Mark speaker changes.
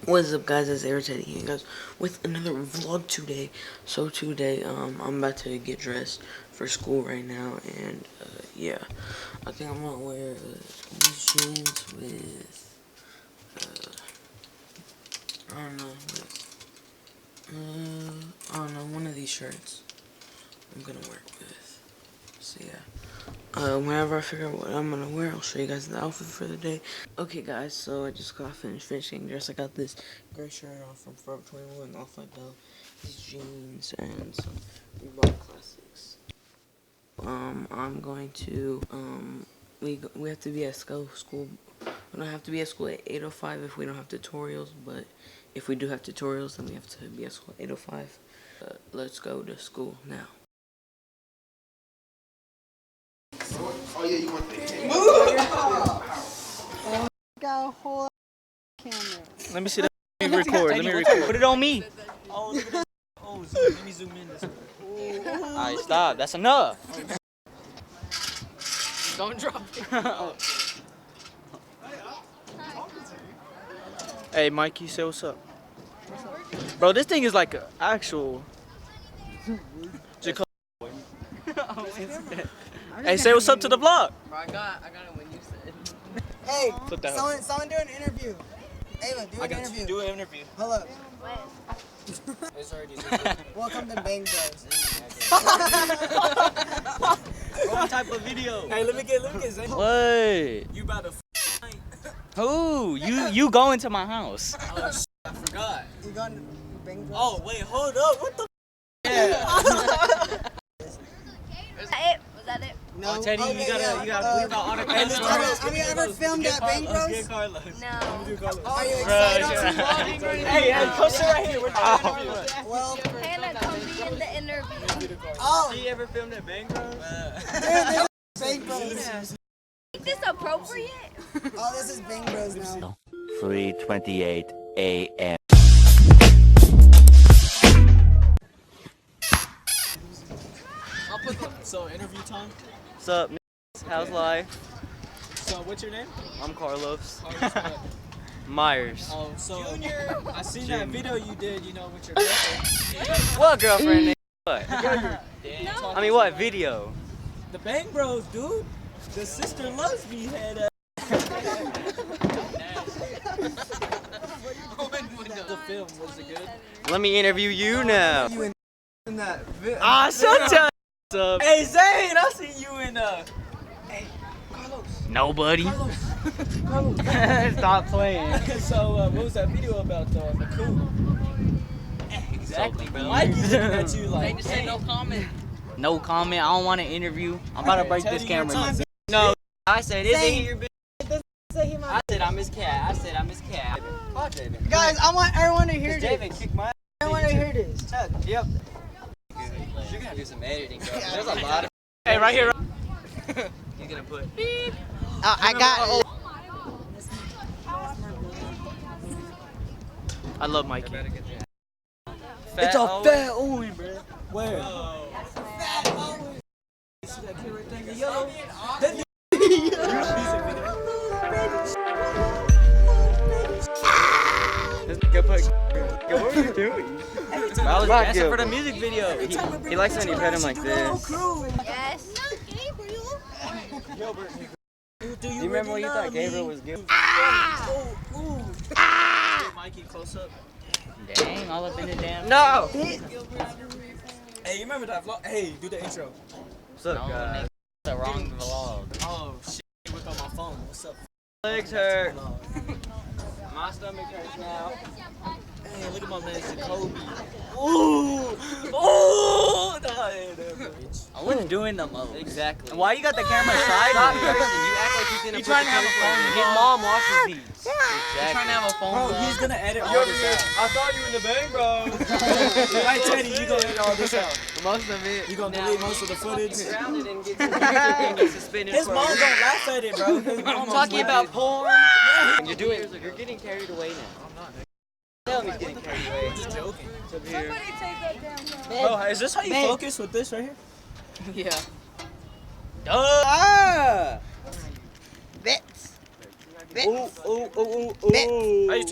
Speaker 1: What's up, guys? It's Irritating here, guys, with another vlog today. So today, I'm about to get dressed for school right now, and yeah, I think I'm gonna wear these jeans with I don't know, one of these shirts. I'm gonna wear it with. So yeah. Whenever I figure out what I'm gonna wear, I'll show you guys the outfit for the day. Okay, guys, so I just got finished getting dressed. I got this gray shirt on from Forever 21, Off-White Bell, these jeans, and some Reebok Classics. I'm going to, we have to be at school. We don't have to be at school at 8:05 if we don't have tutorials, but if we do have tutorials, then we have to be at school at 8:05. Let's go to school now.
Speaker 2: Oh yeah, you want the
Speaker 3: Got a whole camera.
Speaker 4: Let me see that. Let me record. Let me record. Put it on me. Oh, look at this. Oh, let me zoom in this way. Alright, stop. That's enough.
Speaker 5: Don't drop it.
Speaker 4: Hey, Mikey, say what's up. Bro, this thing is like an actual. Hey, say what's up to the vlog.
Speaker 5: Bro, I got it when you said.
Speaker 3: Hey,
Speaker 4: Put that
Speaker 3: someone do an interview. Ava, do an interview.
Speaker 4: Do an interview.
Speaker 3: Hold up.
Speaker 5: It's already.
Speaker 3: Welcome to Bang Bros.
Speaker 4: What type of video?
Speaker 2: Hey, let me get Zane.
Speaker 4: What?
Speaker 2: You about to
Speaker 4: Who? You going to my house?
Speaker 2: Oh shit, I forgot.
Speaker 3: You going to Bang Bros?
Speaker 2: Oh wait, hold up. What the
Speaker 5: Was that it?
Speaker 3: No.
Speaker 2: Oh, Teddy,
Speaker 3: Okay,
Speaker 2: you gotta bleep out all the
Speaker 3: Have you ever filmed at Bang
Speaker 2: Let's
Speaker 3: Bros?
Speaker 2: get Carlos.
Speaker 5: No.
Speaker 3: Are you excited?
Speaker 2: Hey, come sit right here. We're talking interview.
Speaker 3: Well,
Speaker 5: Hannah, come be in the interview.
Speaker 3: oh,
Speaker 4: You ever filmed at Bang Bros?
Speaker 3: this is Bang Bros.
Speaker 5: Is this appropriate?
Speaker 3: Oh, this is Bang Bros now.
Speaker 6: 3:28 a.m.
Speaker 2: I'll put the, so interview time.
Speaker 4: What's up, niggas? How's life?
Speaker 2: So what's your name?
Speaker 4: I'm Carlos.
Speaker 2: Carlos what?
Speaker 4: Myers.
Speaker 2: Oh, so I seen that video you did, you know, with your girlfriend.
Speaker 4: What girlfriend? Nigga? What? I mean, what video?
Speaker 2: The Bang Bros, dude. The sister loves me had the film, was it good?
Speaker 4: Let me interview you now.
Speaker 3: You in that video.
Speaker 4: Ah, shut your ass up.
Speaker 2: Hey Zane, I seen you in Hey, Carlos.
Speaker 4: Nobody.
Speaker 2: Carlos.
Speaker 4: Stop playing.
Speaker 2: So what was that video about though? The coup.
Speaker 4: Exactly, bro.
Speaker 2: Mikey's looking at you like,
Speaker 5: Just say no comment.
Speaker 4: No comment. I don't want to interview. I'm about to break this
Speaker 2: Teddy, your
Speaker 4: camera.
Speaker 2: time.
Speaker 4: No. I said, is
Speaker 3: Zane.
Speaker 4: it your bitch? I said, I'm his cat. I said, I'm his cat. Fuck David.
Speaker 3: Guys, I want everyone to hear
Speaker 4: David
Speaker 3: this.
Speaker 4: kicked my ass.
Speaker 3: I want to hear this.
Speaker 4: Yep. You're gonna do some editing, bro. There's a lot of.
Speaker 2: Hey, right here.
Speaker 4: He's gonna put.
Speaker 3: I got it.
Speaker 4: I love Mikey.
Speaker 2: It's a
Speaker 4: Owen.
Speaker 2: fat Owen, bro. Where? See that kid right there in the yellow? That
Speaker 4: This nigga put. Yo, what are you doing? I was dancing for the music video. He likes when you pet him like this.
Speaker 5: Yes.
Speaker 2: Do
Speaker 4: You remember when you thought Gabriel was good?
Speaker 2: Mikey, close up.
Speaker 4: Dang, all up in the damn. No!
Speaker 2: Hey, you remember that vlog? Hey, do the intro.
Speaker 4: What's up, guys? The wrong vlog.
Speaker 2: Oh, shit. Look on my phone. What's up?
Speaker 4: Legs hurt. My stomach hurts now.
Speaker 2: Hey, look at my man, Jacoby. Ooh! Ooh!
Speaker 4: I wasn't doing the most. Exactly. And why you got the camera sideways? You act like he's gonna
Speaker 2: trying to have a phone
Speaker 4: His mom watches these.
Speaker 5: He's trying to have a phone.
Speaker 2: Bro, he's gonna edit all this out.
Speaker 4: I saw you in the Bang Bros.
Speaker 2: Right, Teddy, you gonna edit all this out.
Speaker 4: Most of it.
Speaker 2: You gonna delete most of the footage.
Speaker 4: Grounded and get suspended.
Speaker 2: His mom don't laugh at it, bro. His mom
Speaker 4: Talking about porn.
Speaker 2: Yeah.
Speaker 4: You're getting carried away now. I'm not. Tell me he's getting carried away.
Speaker 2: Just joking.
Speaker 5: Somebody take that down.
Speaker 2: Bro, is this how you focus with this right here?
Speaker 5: Yeah.
Speaker 4: Ah!
Speaker 3: Bits.
Speaker 4: Ooh, ooh, ooh, ooh, ooh.
Speaker 2: How you